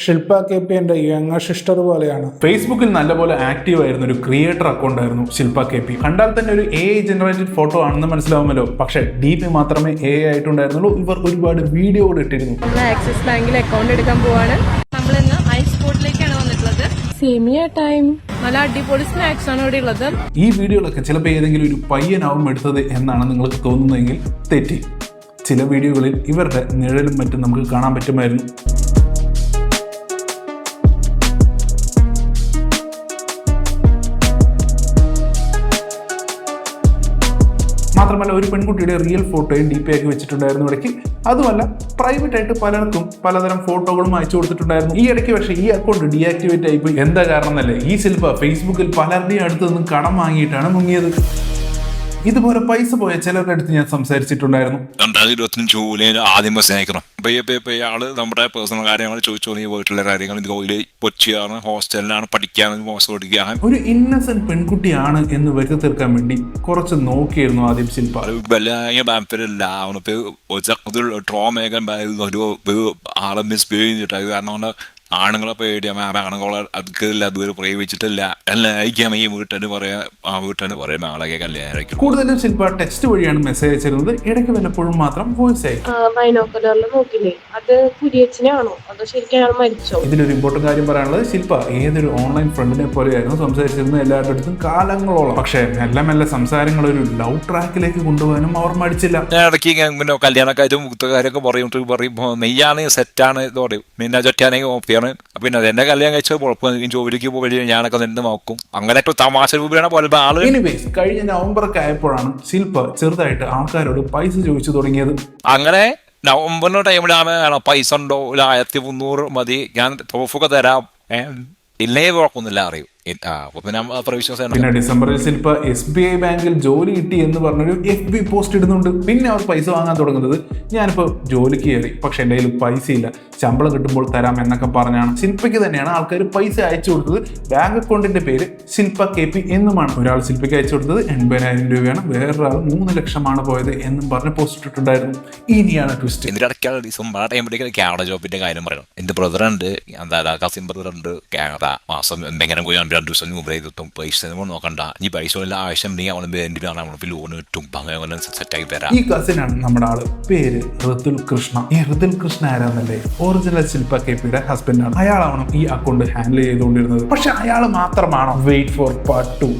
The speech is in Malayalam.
ശില്പ KP എൻ്റെ യങ്ങർ സിസ്റ്റർ പോലെയാണ്. ഫേസ്ബുക്കിൽ നല്ലപോലെ ആക്റ്റീവ് ആയിരുന്ന ഒരു ക്രിയേറ്റർ അക്കൗണ്ട് ആയിരുന്നു ശില്പ KP. കണ്ടാൽ തന്നെ ഒരു AI ജനറേറ്റഡ് ഫോട്ടോ ആണെന്ന് മനസ്സിലാവുമല്ലോ. പക്ഷേ DP മാത്രമേ AI ആയിട്ടുണ്ടായിരുന്നുള്ളൂ. ഇവർ ഒരുപാട് വീഡിയോകൾ ഇട്ടിരുന്നു. ആക്സിസ് ബാങ്കിൽ അക്കൗണ്ട് എടുക്കാൻ പോവാണ്. നമ്മൾ ഇന്ന് ഐസ് സ്പോട്ടിലേക്കാണ് വന്നിട്ടുള്ളത്. സേമിയ ടൈം. നല്ല അടിപൊളി സ്നാക്സ് ആണ് ഇവിടെ ഉള്ളത്. ഈ വീഡിയോകളൊക്കെ ചിലപ്പോൾ ഏതെങ്കിലും ഒരു പയ്യനാവും എടുത്തത് എന്നാണ് നിങ്ങൾക്ക് തോന്നുന്നതെങ്കിൽ തെറ്റി. ചില വീഡിയോകളിൽ ഇവരുടെ നിഴലും മറ്റും നമുക്ക് കാണാൻ പറ്റുമായിരുന്നു. മാത്രമല്ല ഒരു പെൺകുട്ടിയുടെ റിയൽ ഫോട്ടോയും DP ആക്കി വെച്ചിട്ടുണ്ടായിരുന്നു ഇടയ്ക്ക്. അതുമല്ല പ്രൈവറ്റ് ആയിട്ട് പലർക്കും പലതരം ഫോട്ടോകളും അയച്ചു കൊടുത്തിട്ടുണ്ടായിരുന്നു. ഈ ഇടയ്ക്ക് പക്ഷേ ഈ അക്കൗണ്ട് ഡീആക്ടിവേറ്റ് ആയിപ്പോയി. എന്താ കാരണം എന്നല്ലേ, ഈ ശില്പ ഫേസ്ബുക്കിൽ പലരുടെയും അടുത്ത് നിന്നും കടം വാങ്ങിയിട്ടാണ് മുങ്ങിയത്. ഇതുപോലെ പൈസ പോയ ചിലരുടെ അടുത്ത് ഞാൻ സംസാരിച്ചിട്ടുണ്ടായിരുന്നു. 2025 ജൂലൈയിൽ ആദ്യം സ്നേഹിക്കണം ഇയാള് നമ്മുടെ പേഴ്സണൽ കാര്യങ്ങൾ ചോദിച്ചു പോയിട്ടുള്ള കാര്യങ്ങൾ ജോലി കൊച്ചിയാണ്, ഹോസ്റ്റലിലാണ്, പഠിക്കാനും മോശം പഠിക്കാൻ ഒരു ഇന്നസെന്റ് പെൺകുട്ടിയാണ് എന്ന് വരുത്തി തീർക്കാൻ വേണ്ടി കുറച്ച് നോക്കിയിരുന്നു ആദ്യം ശില്പ. ഒരു ആളെ മിസ്ബിഹേവ് ചെയ്തിട്ട് കാരണം ആണുങ്ങളെ പേടിയാ, ആണുങ്ങളെ അതുക്കില്ല, അതുവരെ പ്രയോഗിച്ചിട്ടില്ല, എല്ലാം അയക്കാം. ഈ വീട്ടിന് പറയാം ആളൊക്കെ കല്യാണം. കൂടുതലും ശില്പ ടെക്സ്റ്റ് വഴിയാണ് മെസ്സേജ് അയച്ചിരുന്നത്. ഇടയ്ക്ക് വല്ലപ്പോഴും മാത്രം വോയിസ് അയക്കും. ഇതിലൊരു ഇമ്പോർട്ടന്റ് കാര്യം പറയാനുള്ളത്, ശില്പ ഏതൊരു ഓൺലൈൻ ഫ്രണ്ടിനെ പോലെയായിരുന്നു സംസാരിച്ചിരുന്നത് എല്ലാവരുടെ അടുത്തും കാലങ്ങളോളം. പക്ഷേ മെല്ലെ മെല്ലെ സംസാരങ്ങൾ ഒരു ലവ് ട്രാക്കിലേക്ക് കൊണ്ടുപോകാനും അവർ മടിച്ചില്ല. ഇടയ്ക്ക് പിന്നെ കല്യാണക്കാരും മുത്തക്കാരൊക്കെ പറയുമ്പോൾ നെയ്യാണ് സെറ്റാണ് ഇത് പറയും, പിന്നെ ചൊറ്റാണെങ്കിൽ ഓപ്പിയാണ്. പിന്നെ എന്റെ കല്യാണം കഴിച്ചത് കുഴപ്പമില്ല, ജോലിക്ക് പോയി ഞാനൊക്കെ നിന്ന് നോക്കും. അങ്ങനെ തമാശ രൂപയാണ് പോലെ ആള്. എനിവേസ് കഴിഞ്ഞ നവംബറൊക്കെ ആയപ്പോഴാണ് ശില്പ ചെറുതായിട്ട് ആൾക്കാരോട് പൈസ ചോദിച്ചു തുടങ്ങിയത്. അങ്ങനെ നവംബറിന്റെ ടൈമിലാണ് പൈസ ഉണ്ടോ, 1300 മതി, ഞാൻ തോഫൊക്കെ തരാം, ഇല്ലേ കുഴപ്പമൊന്നുമില്ല അറിയും. പിന്നെ ഡിസംബറിൽ ശില്പ SBI ബാങ്കിൽ ജോലി കിട്ടി എന്ന് പറഞ്ഞൊരു FB പോസ്റ്റ് ഇടുന്നുണ്ട്. പിന്നെ അവർ പൈസ വാങ്ങാൻ തുടങ്ങുന്നത്, ഞാനിപ്പോൾ ജോലിക്ക് കയറി പക്ഷെ എൻ്റെ കയ്യിൽ പൈസ ഇല്ല, ശമ്പളം കിട്ടുമ്പോൾ തരാം എന്നൊക്കെ പറഞ്ഞാണ്. ശില്പയ്ക്ക് തന്നെയാണ് ആൾക്കാർ പൈസ അയച്ചു കൊടുത്തത്. ബാങ്ക് അക്കൗണ്ടിന്റെ പേര് ശില്പ KP എന്നുമാണ്. ഒരാൾ ശില്പയ്ക്ക് അയച്ചു കൊടുത്തത് 80,000 രൂപയാണ്, വേറൊരാൾ 3 ലക്ഷമാണ് പോയത് എന്നും പറഞ്ഞ് പോസ്റ്റ് ഇട്ടിട്ടുണ്ടായിരുന്നു. ഇനിയാണ് ട്വിസ്റ്റ്. ഇതിനിടയ്ക്കാണ് ഡിസംബർ ടൈമിലേക്ക് കാനഡ ജോബിന്റെ കാര്യം പറയണം. എന്റെ ബ്രദർ ഉണ്ട്, എന്താ കസിൻ ബ്രദർ ഉണ്ട് കാനഡ. മാസം എന്തെങ്കിലും പോയി 2 ദിവസം മുമ്പ് പൈസ നോക്കണ്ട, ഈ പൈസ ആവശ്യം നീ അവന് ലോൺ കിട്ടും, അങ്ങനെ സെറ്റാക്കി തരാം. ഈ കസിനാണ് നമ്മുടെ ആള്. പേര് ഋതുൽ കൃഷ്ണ. ഈ ഋതുൽ കൃഷ്ണ ആരാന്നല്ലേ, ഒറിജിനൽ ശില്പ KPയുടെ ഹസ്ബൻഡാണ്. അയാളാണ് ഈ അക്കൗണ്ട് ഹാൻഡിൽ ചെയ്തുകൊണ്ടിരുന്നത്. പക്ഷെ അയാൾ മാത്രമാണോ? Wait for part 2.